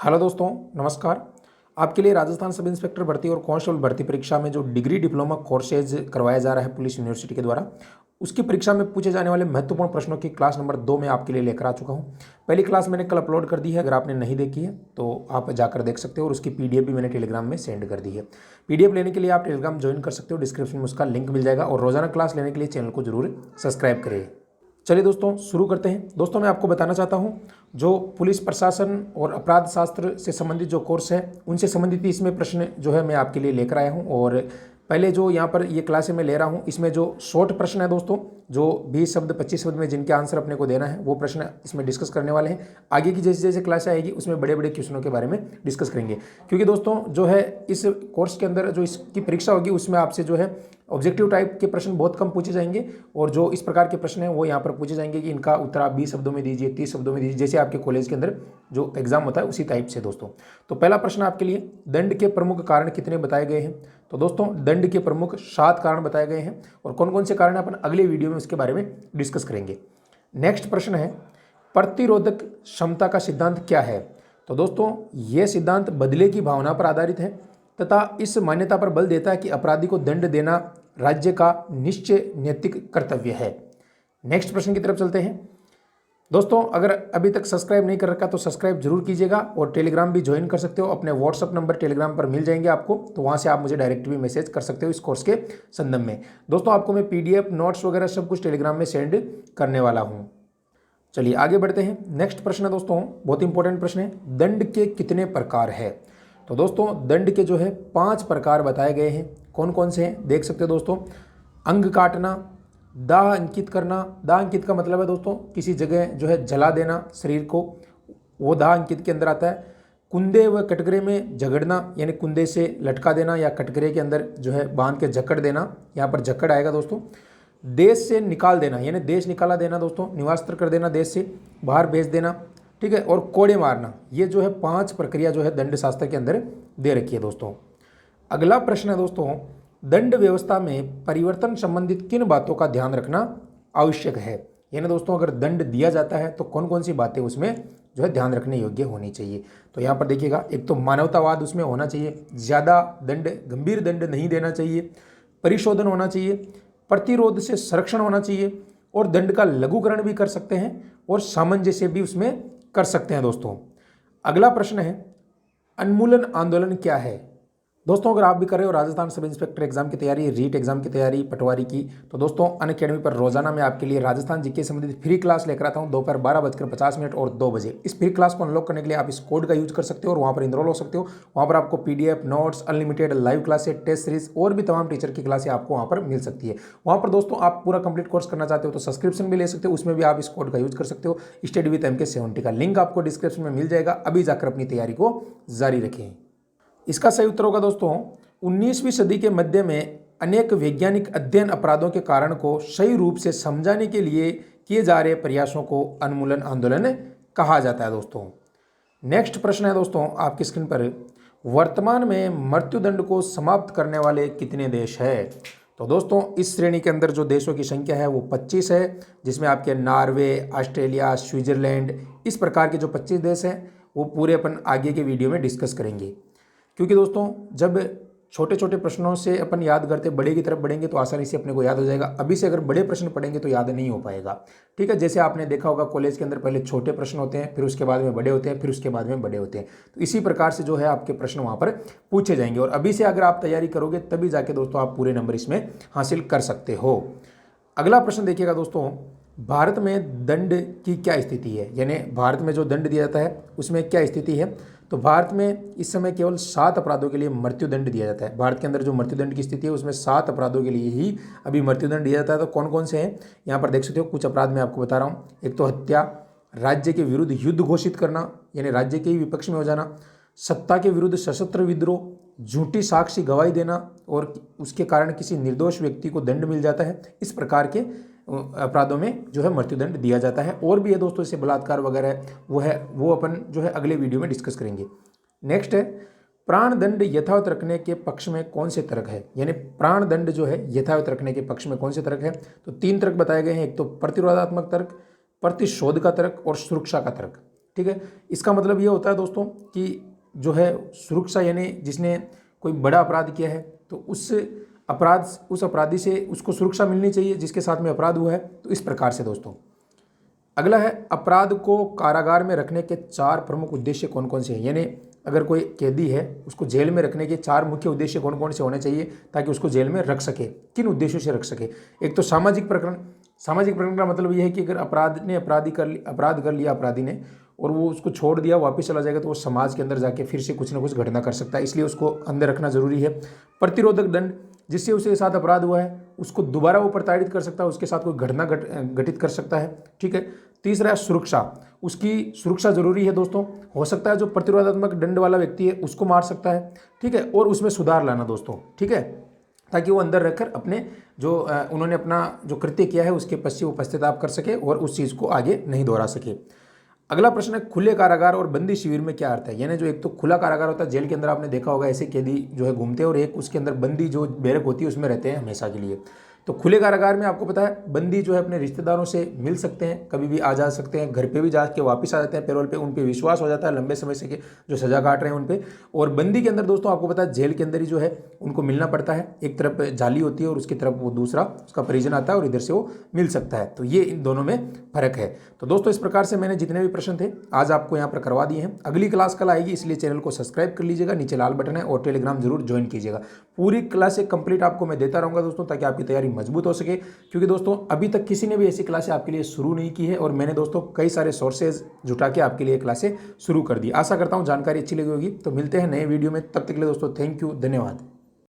Hello दोस्तों, नमस्कार। आपके लिए राजस्थान सब इंस्पेक्टर भर्ती और कांस्टेबल भर्ती परीक्षा में जो डिग्री डिप्लोमा कोर्सेज करवाया जा रहा है पुलिस यूनिवर्सिटी के द्वारा, उसकी परीक्षा में पूछे जाने वाले महत्वपूर्ण प्रश्नों की क्लास नंबर 2 में आपके लिए लेकर आ चुका हूं। पहली क्लास मैंने कल अपलोड कर दी है, अगर आपने नहीं देखी है तो आप जाकर देख सकते हो, और उसकी पीडीएफ भी मैंने टेलीग्राम में सेंड कर दी है। पीडीएफ लेने के लिए आप टेलीग्राम ज्वाइन कर सकते हो, डिस्क्रिप्शन में उसका लिंक मिल जाएगा। और रोजाना क्लास लेने के लिए चैनल को जरूर सब्सक्राइब करिए। चलिए दोस्तों, शुरू करते हैं। दोस्तों, मैं आपको बताना चाहता हूं, जो पुलिस प्रशासन और अपराध शास्त्र से संबंधित जो कोर्स है, उनसे संबंधित इसमें प्रश्न जो है मैं आपके लिए लेकर आया हूं। और पहले जो यहाँ पर ये क्लासें मैं ले रहा हूं, इसमें जो शॉर्ट प्रश्न है दोस्तों, जो 20 शब्द 25 शब्द में जिनके आंसर अपने को देना है, वो प्रश्न इसमें डिस्कस करने वाले हैं। आगे की जैसे जैसे क्लास आएगी उसमें बड़े बड़े क्वेश्चनों के बारे में डिस्कस करेंगे, क्योंकि दोस्तों जो है इस कोर्स के अंदर जो इसकी परीक्षा होगी उसमें आपसे जो है ऑब्जेक्टिव टाइप के प्रश्न बहुत कम पूछे जाएंगे, और जो इस प्रकार के प्रश्न हैं वो यहाँ पर पूछे जाएंगे कि इनका उत्तर आप 20 शब्दों में दीजिए, 30 शब्दों में दीजिए, जैसे आपके कॉलेज के अंदर जो एग्जाम होता है उसी टाइप से दोस्तों। तो पहला प्रश्न आपके लिए, दंड के प्रमुख कारण कितने बताए गए हैं? तो दोस्तों, दंड के प्रमुख 7 कारण बताए गए हैं, और कौन कौन से कारण अपन अगले वीडियो में उसके बारे में डिस्कस करेंगे। नेक्स्ट प्रश्न है, प्रतिरोधक क्षमता का सिद्धांत क्या है? तो दोस्तों, यह सिद्धांत बदले की भावना पर आधारित है तथा इस मान्यता पर बल देता है कि अपराधी को दंड देना राज्य का निश्चय नैतिक कर्तव्य है। नेक्स्ट प्रश्न की तरफ चलते हैं। दोस्तों, अगर अभी तक सब्सक्राइब नहीं कर रखा तो सब्सक्राइब जरूर कीजिएगा, और टेलीग्राम भी ज्वाइन कर सकते हो। अपने व्हाट्सअप नंबर टेलीग्राम पर मिल जाएंगे आपको, तो वहां से आप मुझे डायरेक्ट भी मैसेज कर सकते हो इस कोर्स के संदर्भ में। दोस्तों, आपको मैं पीडीएफ नोट्स वगैरह सब कुछ टेलीग्राम में सेंड करने वाला हूं। चलिए आगे बढ़ते हैं। नेक्स्ट प्रश्न है दोस्तों, बहुत इंपॉर्टेंट प्रश्न है, दंड के कितने प्रकार है? तो दोस्तों, दंड के जो है 5 प्रकार बताए गए हैं। कौन कौन से हैं देख सकते हो दोस्तों। अंग काटना, दाह अंकित करना। दाह अंकित का मतलब है दोस्तों किसी जगह जो है जला देना शरीर को, वो दाह अंकित के अंदर आता है। कुंदे व कटघरे में झगड़ना, यानी कुंदे से लटका देना या कटघरे के अंदर जो है बांध के जकड़ देना, यहाँ पर जकड़ आएगा दोस्तों। देश से निकाल देना, यानी देश निकाला देना दोस्तों, निवास्त्र कर देना, देश से बाहर भेज देना, ठीक है। और कोड़े मारना, ये जो है 5 प्रक्रिया जो है दंड शास्त्र के अंदर दे रखी है दोस्तों। अगला प्रश्न है दोस्तों, दंड व्यवस्था में परिवर्तन संबंधित किन बातों का ध्यान रखना आवश्यक है? यानी दोस्तों, अगर दंड दिया जाता है तो कौन कौन सी बातें उसमें जो है ध्यान रखने योग्य होनी चाहिए? तो यहाँ पर देखिएगा, एक तो मानवतावाद उसमें होना चाहिए, ज़्यादा दंड, गंभीर दंड नहीं देना चाहिए, परिशोधन होना चाहिए, प्रतिरोध से संरक्षण होना चाहिए, और दंड का लघुकरण भी कर सकते हैं, और सामंजस्य भी उसमें कर सकते हैं दोस्तों। अगला प्रश्न है, उन्मूलन आंदोलन क्या है? दोस्तों, अगर आप भी कर रहे हो राजस्थान सब इंस्पेक्टर एग्जाम की तैयारी, रीट एग्जाम की तैयारी, पटवारी की, तो दोस्तों अनअकैडमी पर रोजाना मैं आपके लिए राजस्थान जीके संबंधित फ्री क्लास लेकर आता हूं, दोपहर 12:50 और 2 बजे। इस फ्री क्लास को अनलॉक करने के लिए आप इस कोड का यूज कर सकते हो और वहां पर इनरोल हो सकते हो। वहां पर आपको PDF notes, unlimited live classes, test series और भी तमाम टीचर की क्लासें आपको वहां पर मिल सकती है। वहां पर दोस्तों आप पूरा कंप्लीट कोर्स करना चाहते हो तो सब्सक्रिप्शन भी ले सकते हो, उसमें भी आप इस कोड का यूज कर सकते हो। स्टडी विद MK70 का लिंक आपको डिस्क्रिप्शन में मिल जाएगा। अभी जाकर अपनी तैयारी को जारी रखें। इसका सही उत्तर होगा दोस्तों, 19वीं सदी के मध्य में अनेक वैज्ञानिक अध्ययन अपराधों के कारण को सही रूप से समझाने के लिए किए जा रहे प्रयासों को उन्मूलन आंदोलन कहा जाता है दोस्तों। नेक्स्ट प्रश्न है दोस्तों आपकी स्क्रीन पर, वर्तमान में मृत्युदंड को समाप्त करने वाले कितने देश हैं? तो दोस्तों, इस श्रेणी के अंदर जो देशों की संख्या है वो 25 है, जिसमें आपके नॉर्वे, ऑस्ट्रेलिया, स्विट्जरलैंड, इस प्रकार के जो 25 देश हैं वो पूरे अपन आगे के वीडियो में डिस्कस करेंगे। क्योंकि दोस्तों, जब छोटे छोटे प्रश्नों से अपन याद करते बड़े की तरफ बढ़ेंगे तो आसानी से अपने को याद हो जाएगा। अभी से अगर बड़े प्रश्न पढ़ेंगे तो याद नहीं हो पाएगा, ठीक है। जैसे आपने देखा होगा कॉलेज के अंदर पहले छोटे प्रश्न होते हैं, फिर उसके बाद में बड़े होते हैं, फिर उसके बाद में बड़े होते हैं। तो इसी प्रकार से जो है आपके प्रश्न वहाँ पर पूछे जाएंगे, और अभी से अगर आप तैयारी करोगे तभी जाके दोस्तों आप पूरे नंबर इसमें हासिल कर सकते हो। अगला प्रश्न देखिएगा दोस्तों, भारत में दंड की क्या स्थिति है? यानी भारत में जो दंड दिया जाता है उसमें क्या स्थिति है? तो भारत में इस समय केवल 7 अपराधों के लिए मृत्युदंड दिया जाता है। भारत के अंदर जो मृत्युदंड की स्थिति है उसमें 7 अपराधों के लिए ही अभी मृत्युदंड दिया जाता है। तो कौन कौन से हैं यहाँ पर देख सकते हो, कुछ अपराध मैं आपको बता रहा हूँ। एक तो हत्या, राज्य के विरुद्ध युद्ध घोषित करना, यानी राज्य के ही विपक्ष में हो जाना, सत्ता के विरुद्ध सशस्त्र विद्रोह, झूठी साक्ष्य गवाही देना और उसके कारण किसी निर्दोष व्यक्ति को दंड मिल जाता है। इस प्रकार के अपराधों में जो है मृत्युदंड दिया जाता है। और भी है दोस्तों, जैसे बलात्कार वगैरह वो अपन जो है अगले वीडियो में डिस्कस करेंगे। नेक्स्ट है, प्राण दंड यथावत रखने के पक्ष में कौन से तर्क है? यानी प्राण दंड जो है यथावत रखने के पक्ष में कौन से तर्क है? तो 3 तर्क बताए गए हैं। एक तो प्रतिरोधात्मक तर्क, प्रतिशोध का तर्क और सुरक्षा का तर्क। ठीक है। इसका मतलब ये होता है दोस्तों कि जो है सुरक्षा यानी जिसने कोई बड़ा अपराध किया है तो उस अपराधी से उसको सुरक्षा मिलनी चाहिए जिसके साथ में अपराध हुआ है। तो इस प्रकार से दोस्तों अगला है अपराध को कारागार में रखने के 4 प्रमुख उद्देश्य कौन कौन से हैं। यानी अगर कोई कैदी है उसको जेल में रखने के 4 मुख्य उद्देश्य कौन कौन से होने चाहिए ताकि उसको जेल में रख सके, किन उद्देश्यों से रख सके। एक तो सामाजिक प्रकरण का मतलब यह है कि अगर अपराध कर लिया अपराधी ने और वो उसको छोड़ दिया वापस चला जाएगा तो वो समाज के अंदर जाके फिर से कुछ ना कुछ घटना कर सकता है, इसलिए उसको अंदर रखना जरूरी है। प्रतिरोधक दंड, जिससे उसके साथ अपराध हुआ है उसको दोबारा वो प्रताड़ित कर सकता है, उसके साथ कोई घटना घटित कर सकता है, ठीक है। तीसरा है सुरक्षा, उसकी सुरक्षा जरूरी है दोस्तों। हो सकता है जो प्रतिरोधात्मक दंड वाला व्यक्ति है उसको मार सकता है, ठीक है, और उसमें सुधार लाना दोस्तों, ठीक है, ताकि वो अंदर रहकर अपने जो उन्होंने अपना जो कृत्य किया है उसके पश्चात वो पश्चाताप कर सके और उस चीज़ को आगे नहीं दोहरा सके। अगला प्रश्न है खुले कारागार और बंदी शिविर में क्या अर्थ है। यानी जो एक तो खुला कारागार होता है, जेल के अंदर आपने देखा होगा ऐसे कैदी जो है घूमते हैं, और एक उसके अंदर बंदी जो बैरक होती है उसमें रहते हैं हमेशा के लिए। तो खुले कारागार में आपको पता है बंदी जो है अपने रिश्तेदारों से मिल सकते हैं, कभी भी आ जा सकते हैं, घर पे भी जाके वापस आ जाते हैं पैरोल पे, उन पे विश्वास हो जाता है लंबे समय से जो सजा काट रहे हैं उन पे। और बंदी के अंदर दोस्तों आपको पता है जेल के अंदर ही जो है उनको मिलना पड़ता है, एक तरफ जाली होती है और उसकी तरफ वो दूसरा उसका परिजन आता है और इधर से वो मिल सकता है। तो ये इन दोनों में फर्क है। तो दोस्तों इस प्रकार से मैंने जितने भी प्रश्न थे आज आपको यहाँ पर करवा दिए हैं। अगली क्लास कल आएगी, इसलिए चैनल को सब्सक्राइब कर लीजिएगा, नीचे लाल बटन है, और टेलीग्राम जरूर ज्वाइन कीजिएगा। पूरी क्लास कंप्लीट आपको मैं देता रहूँगा दोस्तों ताकि आपकी तैयारी मजबूत हो सके, क्योंकि दोस्तों अभी तक किसी ने भी ऐसी क्लासें आपके लिए शुरू नहीं की है और मैंने दोस्तों कई सारे सोर्सेज जुटा के आपके लिए क्लासें शुरू कर दी। आशा करता हूँ जानकारी अच्छी लगी होगी। तो मिलते हैं नए वीडियो में, तब तक के लिए दोस्तों थैंक यू, धन्यवाद।